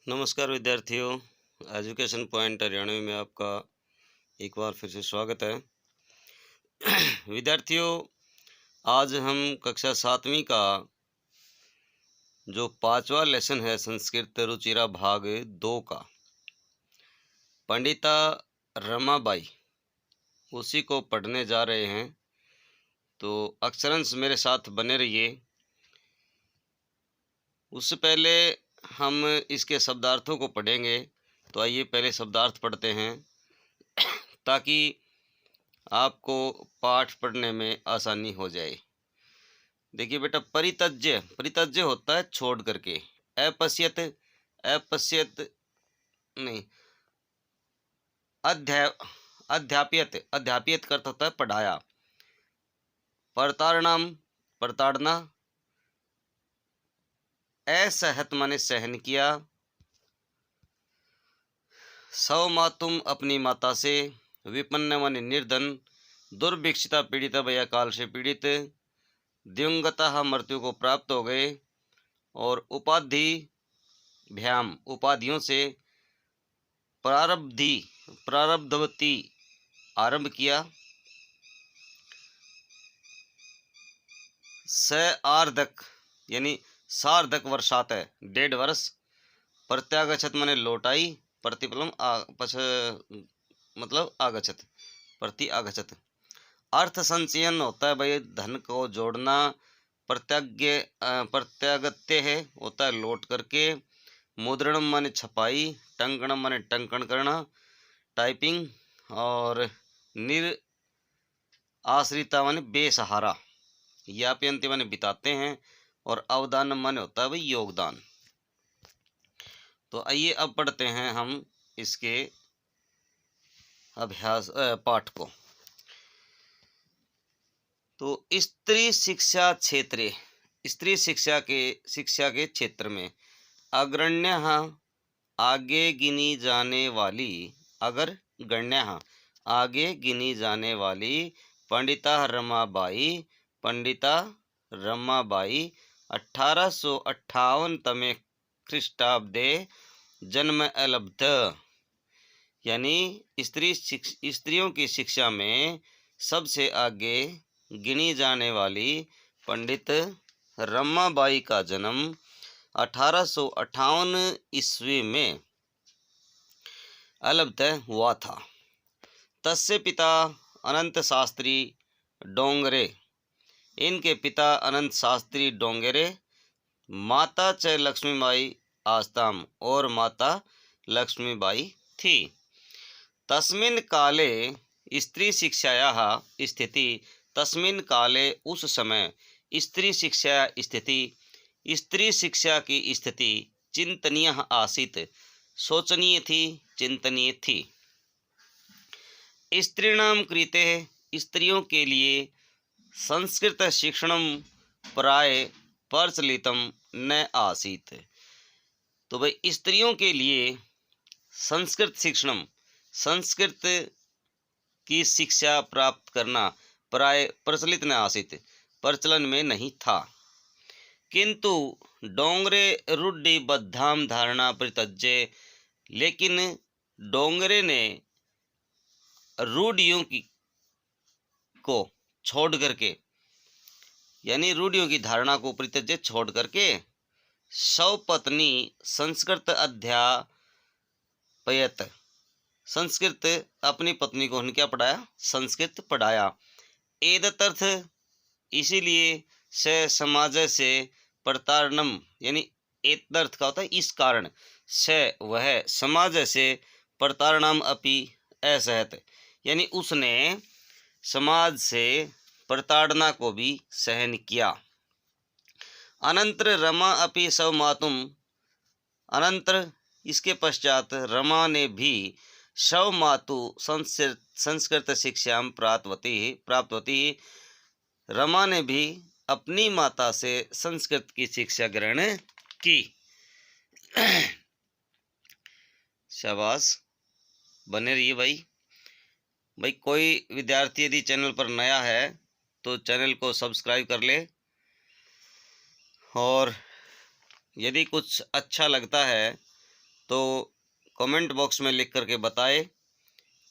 नमस्कार विद्यार्थियों। Education point Haryanvi में आपका एक बार फिर से स्वागत है। विद्यार्थियों, आज हम कक्षा 7वीं का जो 5वां लेसन है संस्कृत रुचिरा भाग 2 का पंडिता रमाबाई उसी को पढ़ने जा रहे हैं। तो अक्षरंश मेरे साथ बने रहिए। उससे पहले हम इसके शब्दार्थों को पढ़ेंगे। तो आइए पहले शब्दार्थ पढ़ते हैं ताकि आपको पाठ पढ़ने में आसानी हो जाए। देखिए बेटा, परित्यज्य परित्यज्य होता है छोड़ करके। अपश्यत अपश्यत नहीं, अध्यापियत अध्यापियत का अर्थ होता है पढ़ाया। प्रताड़नाम प्रताड़ना। असहत माने सहन किया। सौ मातुम अपनी माता से। विपन्न माने निर्धन। दुर्भिक्षिता पीड़िता भया काल से पीड़ित। दिवंगता मृत्यु को प्राप्त हो गए। और उपाधि भ्याम उपाधियों से। प्रारब्धवती आरंभ किया। सार्धक यानी सार्धक वर्षात है 1.5 वर्ष। प्रत्यागछत माने लौटाई। प्रतिफलम मतलब आगछत प्रति आगछत। अर्थ संचयन होता है भाई धन को जोड़ना। प्रत्यागत्य है होता है लौट करके। मुद्रणम माने छपाई। टंकणम माने टंकण करना टाइपिंग। और निर आश्रिता माने बेसहारा। यापयंती माने बिताते हैं। और अवदान माने होता है भाई योगदान। तो आइए अब पढ़ते हैं हम इसके अभ्यास पाठ को। तो स्त्री शिक्षा क्षेत्र स्त्री शिक्षा के क्षेत्र में अग्रण्य आगे गिनी जाने वाली आगे गिनी जाने वाली पंडिता रमाबाई 1858 ख्रीष्टाब्दे जन्म अलब्ध। यानी स्त्रियों की शिक्षा में सबसे आगे गिनी जाने वाली पंडित रमाबाई का जन्म 1858 ईस्वी में अलब्ध हुआ था। तस्य पिता अनंत शास्त्री डोंगरे। इनके पिता अनंत शास्त्री डोंगरे। माता च लक्ष्मीबाई आस्ताम और माता लक्ष्मीबाई थी। तस्मिन् काले स्त्री शिक्षायाः स्थिति तस्मिन् काले उस समय स्त्री शिक्षा की स्थिति चिंतनीय आसीत् शोचनीय थी चिंतनीय थी। स्त्रीणां कृते स्त्रियों के लिए संस्कृत शिक्षणं प्राय प्रचलितम न आसीत्। तो भाई स्त्रियों के लिए संस्कृत की शिक्षा प्राप्त करना प्राय प्रचलित न आसीत् प्रचलन में नहीं था। किंतु डोंगरे रूढ़िबद्धाम धारणा परित्यज्य। लेकिन डोंगरे ने रूढ़ियों को छोड़ करके यानी रूढ़ियों की धारणा को परित्यज्य छोड़ करके सौपत्नी संस्कृत अध्यापयत। संस्कृत अपनी पत्नी को उन्होंने क्या पढ़ाया? संस्कृत पढ़ाया। एतदर्थ इसीलिए से समाज से प्रताड़नम यानी एतदर्थ का होता है इस कारण से वह समाज से प्रताड़नम अपि असहत। यानी उसने समाज से प्रताड़ना को भी सहन किया। अनंतर रमा अपि सवमातुम। अनंतर इसके पश्चात रमा ने भी सवमातु संस्कृत शिक्षा प्राप्तवती। रमा ने भी अपनी माता से संस्कृत की शिक्षा ग्रहण की। शाबाश, बने रहिए भाई कोई विद्यार्थी यदि चैनल पर नया है तो चैनल को सब्सक्राइब कर ले। और यदि कुछ अच्छा लगता है तो कमेंट बॉक्स में लिख करके बताएं।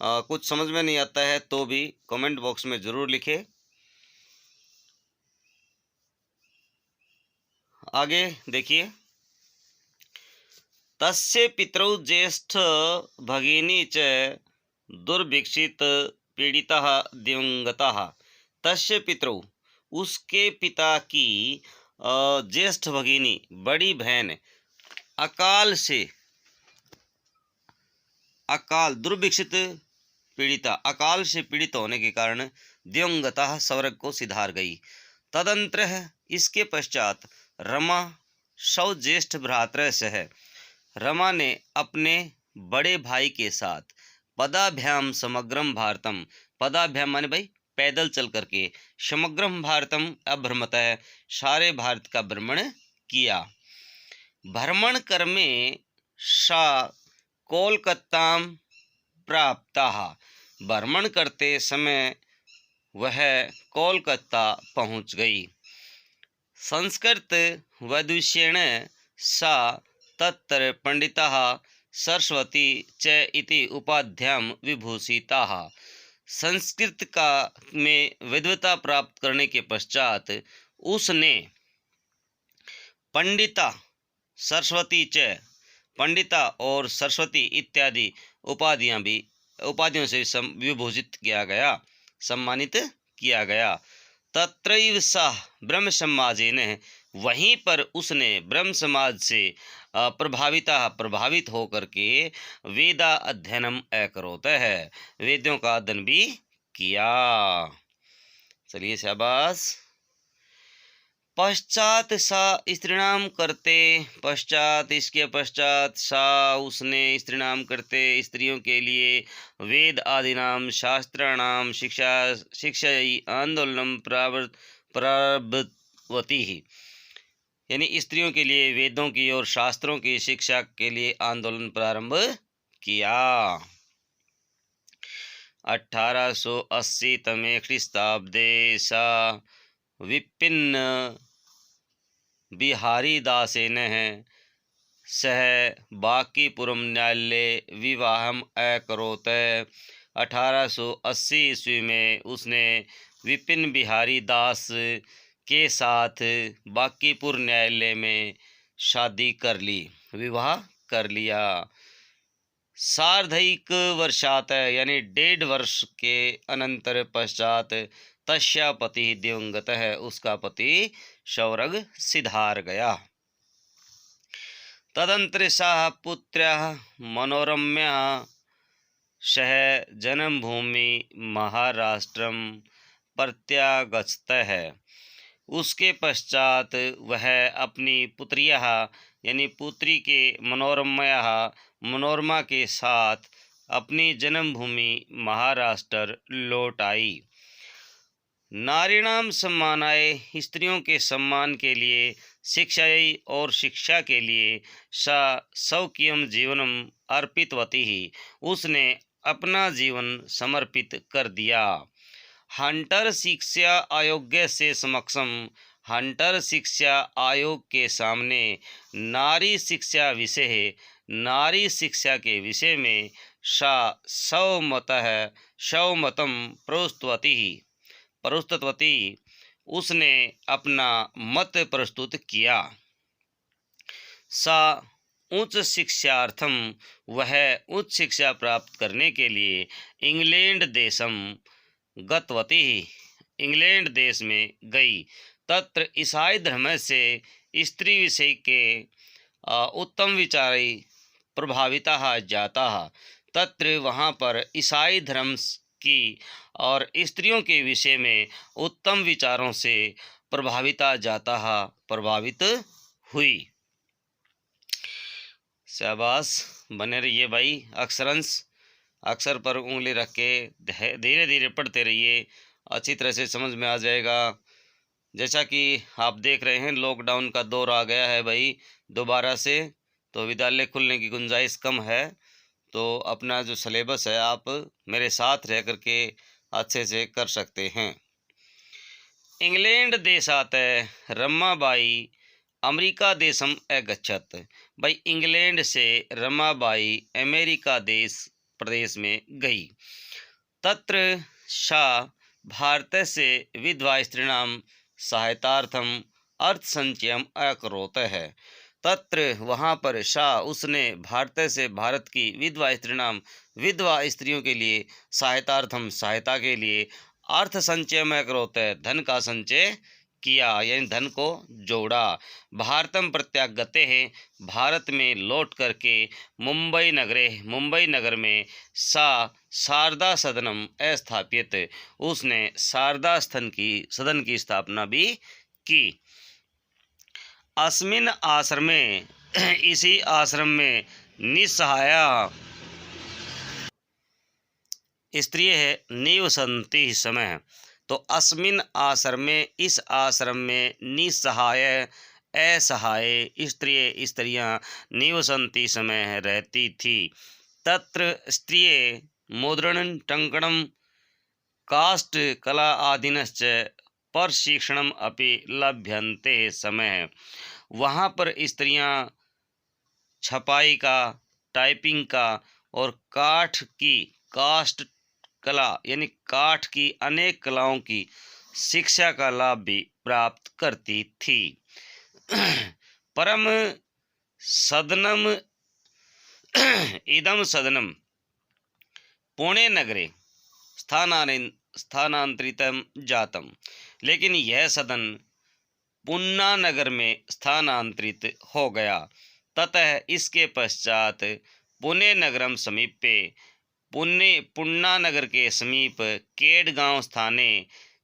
कुछ समझ में नहीं आता है तो भी कमेंट बॉक्स में ज़रूर लिखें। आगे देखिए, तस्य पितरौ ज्येष्ठ भगिनी च दुर्भिक्षित पीड़िता दिवंगता। तस्य पितरौ, उसके पिता की ज्येष्ठ भगिनी बड़ी बहन दुर्भिक्षित पीड़िता अकाल से पीड़ित होने के कारण दिवंगता स्वर्ग को सिधार गई। तदंतर इसके पश्चात रमा सौ ज्येष्ठ भ्रातृ सह, रमा ने अपने बड़े भाई के साथ पदाभ्याम समग्रम भारतम, पदाभ्याम माने भाई पैदल चल करके, समग्रम भारतम अभ्रमतः, सारे भारत का भ्रमण किया। भ्रमण क्रमे सा कोलकाता प्राप्ता, भ्रमण करते समय वह कोलकाता पहुंच गई। संस्कृत वैदुष्येण सा तत्र पंडिता सरस्वती च इति उपाध्यां विभूषिता। संस्कृत का में विद्वता प्राप्त करने के पश्चात उसने पंडिता सरस्वती च, पंडिता और सरस्वती इत्यादि उपाधियों से विभूषित किया गया, सम्मानित किया गया। तत्रैव सः ब्रह्म समाजेन, वहीं पर उसने ब्रह्म समाज से प्रभावित होकर के वेदा अध्ययनम अकरोत है, वेदों का अध्ययन भी किया। चलिए शाबाश। पश्चात सा स्त्रीणाम करते, पश्चात इसके पश्चात सा उसने स्त्रीणाम करते स्त्रियों के लिए वेद आदिनाम शास्त्राणाम शिक्षा आंदोलन प्रारब्धवती, यानी स्त्रियों के लिए वेदों की और शास्त्रों की शिक्षा के लिए आंदोलन प्रारंभ किया। 1880 तमे ख्रीस्ताब्दे सा विपिन बिहारी दासेन सह बांकीपुरम न्यायालय विवाहम अकरोत। 1880 ईस्वी में उसने विपिन बिहारी दास के साथ बांकीपुर न्यायालय में शादी कर ली, विवाह कर लिया। सार्धैक वर्षात, यानी 1.5 वर्ष के अनंतर पश्चात तस्या पति दिवंगत है, उसका पति स्वर्ग सिधार गया। तदंतर सा पुत्र मनोरम्य सह जन्मभूमि महाराष्ट्रम प्रत्यागछत है। उसके पश्चात वह अपनी पुत्रिया यानी पुत्री के मनोरमा के साथ अपनी जन्मभूमि महाराष्ट्र लौट आई। नारीणाम सम्मानाय, स्त्रियों के सम्मान के लिए, शिक्षायै और शिक्षा के लिए, सा स्वकीयम जीवनम अर्पितवती ही, उसने अपना जीवन समर्पित कर दिया। हंटर शिक्षा आयोग से समक्षम, हंटर शिक्षा आयोग के सामने नारी शिक्षा विषय, नारी शिक्षा के विषय में सा स्वमतम प्रस्तुतवती, उसने अपना मत प्रस्तुत किया। सा उच्च शिक्षार्थम, वह उच्च शिक्षा प्राप्त करने के लिए इंग्लैंड देशम गतवती, इंग्लैंड देश में गई। तत्र ईसाई धर्म से स्त्री विषय के उत्तम विचारी प्रभाविता जाता, तत्र वहाँ पर ईसाई धर्म की और स्त्रियों के विषय में उत्तम विचारों से प्रभावित हुई। शाबाश, बने रहिए भाई। अक्षरांश अक्षर पर उंगली रख के धीरे धीरे पढ़ते रहिए, अच्छी तरह से समझ में आ जाएगा। जैसा कि आप देख रहे हैं लॉकडाउन का दौर आ गया है भाई दोबारा से, तो विद्यालय खुलने की गुंजाइश कम है, तो अपना जो सिलेबस है आप मेरे साथ रह करके अच्छे से कर सकते हैं। इंग्लैंड देशात रमाबाई अमेरिका देशम अगच्छत, भाई इंग्लैंड से रमाबाई अमेरिका देश प्रदेश में गई। तत्र सा भारतस्य विधवा स्त्रीणां सहायतार्थम अर्थसंचयम् अकरोत् है। तत्र वहाँ पर शाह उसने भारत से भारत की विधवा स्त्रीणाम विधवा स्त्रियों के लिए सहायतार्थम सहायता के लिए अर्थ संचय में करोत है धन का संचय किया, यानी धन को जोड़ा। भारतम प्रत्यागते है भारत में लौट करके मुंबई नगर में सा शारदा सदनम स्थापित उसने शारदा सदन की स्थापना भी की। अस्मिन आश्रमे इसी आश्रम में निस्सहाया स्त्री है निवसंति समय। तो अस्मिन आश्रम में इस आश्रम में निस्सहाय असहाय स्त्रियां निवसंति समय रहती थी। तत्र स्त्रिये मुद्रणं टंकणं काष्ठ कला आदिनश्च प्रशिक्षणम अपि लभ्यन्ते समय। वहाँ पर स्त्रियां छपाई का, टाइपिंग का और काष्ठ कला यानी काठ की अनेक कलाओं की शिक्षा का लाभ भी प्राप्त करती थी। परम सदनम इदम सदनम पुणे नगरे स्थानांतरितम जातम। लेकिन यह सदन पुन्ना नगर में स्थानांतरित हो गया। ततः इसके पश्चात पुणे नगरम समीपे पुन्ना नगर के समीप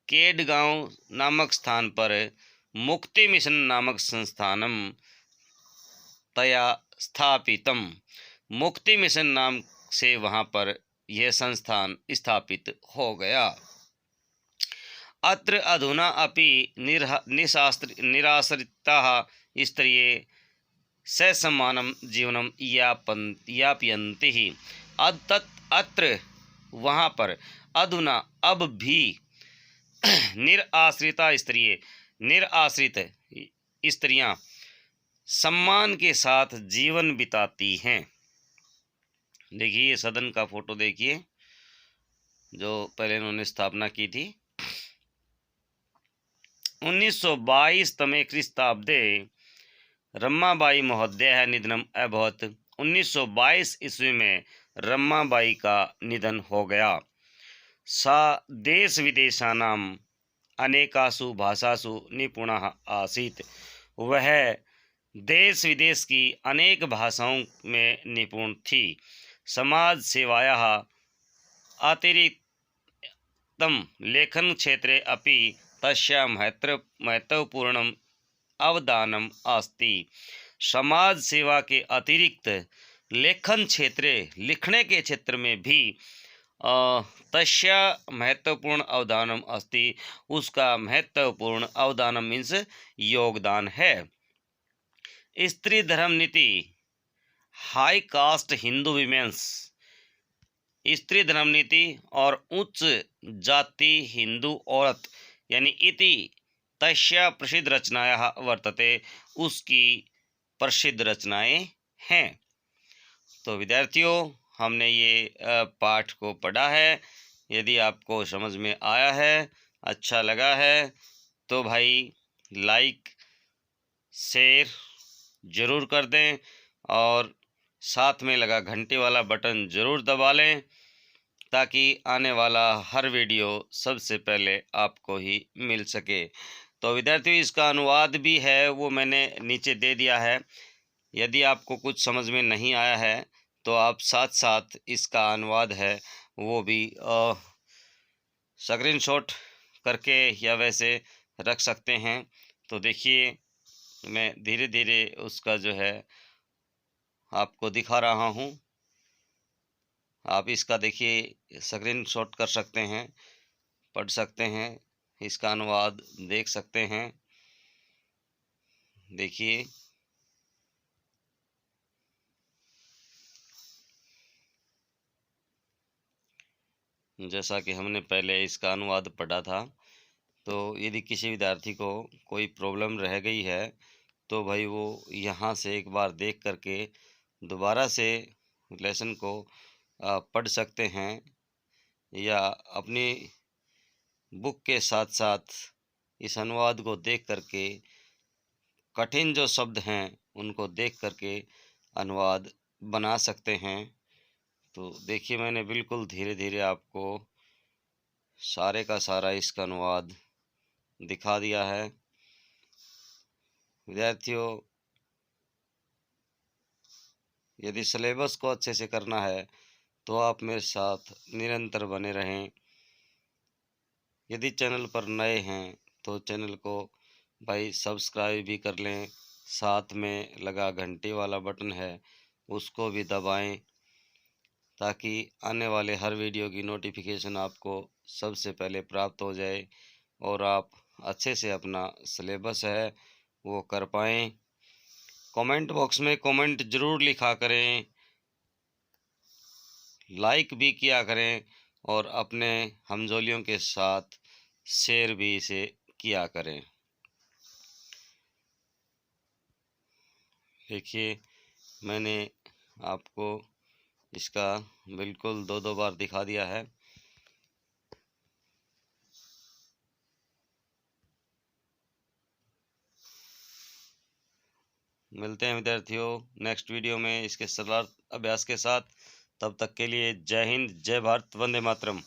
केडगांव नामक स्थान पर मुक्ति मिशन नामक संस्थानम तया स्थापितम। मुक्ति मिशन नाम से वहाँ पर यह संस्थान स्थापित हो गया। अत्र अधुना अपि निराश्रिताः स्त्रियः ससमानं जीवनं यापयन्ति। अत्र वहाँ पर अधुना अब भी निराश्रित स्त्रियां सम्मान के साथ जीवन बिताती हैं। देखिए सदन का फोटो देखिए जो पहले इन्होंने स्थापना की थी। 1922 तमे ख्रीस्ताब्दे रमाबाई महोदय निधनम अभवत्। 1922 ईस्वी में रमाबाई का निधन हो गया। सा देश विदेशानां अनेकासु भाषासु निपुणः आसीत्। वह देश विदेश की अनेक भाषाओं में निपुण थी। समाज सेवायाः अतिरिक्तं लेखन क्षेत्रे अपि तस्याः महत्वपूर्णम् अवदानम् अस्ति। समाज सेवा के अतिरिक्त लिखने के क्षेत्र में भी तस्या महत्वपूर्ण अवदानम अस्ति। उसका महत्वपूर्ण अवदानम मीन्स योगदान है। स्त्री धर्म नीति हाई कास्ट हिंदू विमेंस। स्त्री धर्म नीति और उच्च जाति हिंदू औरत यानी इति तस्या प्रसिद्ध रचनायाः वर्तते। उसकी प्रसिद्ध रचनाएं हैं। तो विद्यार्थियों हमने ये पाठ को पढ़ा है। यदि आपको समझ में आया है, अच्छा लगा है तो भाई लाइक शेयर ज़रूर कर दें और साथ में लगा घंटे वाला बटन ज़रूर दबा लें ताकि आने वाला हर वीडियो सबसे पहले आपको ही मिल सके। तो विद्यार्थियों इसका अनुवाद भी है वो मैंने नीचे दे दिया है। यदि आपको कुछ समझ में नहीं आया है तो आप साथ साथ इसका अनुवाद है वो भी स्क्रीनशॉट करके या वैसे रख सकते हैं। तो देखिए मैं धीरे धीरे उसका जो है आपको दिखा रहा हूँ। आप इसका देखिए स्क्रीनशॉट कर सकते हैं, पढ़ सकते हैं, इसका अनुवाद देख सकते हैं। देखिए जैसा कि हमने पहले इसका अनुवाद पढ़ा था। तो यदि किसी विद्यार्थी को कोई प्रॉब्लम रह गई है तो भाई वो यहाँ से एक बार देख करके दोबारा से लेसन को पढ़ सकते हैं, या अपनी बुक के साथ साथ इस अनुवाद को देख करके कठिन जो शब्द हैं उनको देख करके अनुवाद बना सकते हैं। तो देखिए, मैंने बिल्कुल धीरे धीरे आपको सारे का सारा इसका अनुवाद दिखा दिया है। विद्यार्थियों, यदि सिलेबस को अच्छे से करना है तो आप मेरे साथ निरंतर बने रहें। यदि चैनल पर नए हैं तो चैनल को भाई सब्सक्राइब भी कर लें, साथ में लगा घंटी वाला बटन है उसको भी दबाएं, ताकि आने वाले हर वीडियो की नोटिफिकेशन आपको सबसे पहले प्राप्त हो जाए और आप अच्छे से अपना सिलेबस है वो कर पाएँ। कमेंट बॉक्स में कमेंट ज़रूर लिखा करें, लाइक भी किया करें और अपने हमजोलियों के साथ शेयर भी इसे किया करें। देखिए, मैंने आपको इसका बिल्कुल 2-2 बार दिखा दिया है। मिलते हैं विद्यार्थियों नेक्स्ट वीडियो में इसके सरल अभ्यास के साथ। तब तक के लिए जय हिंद, जय भारत, वंदे मातरम।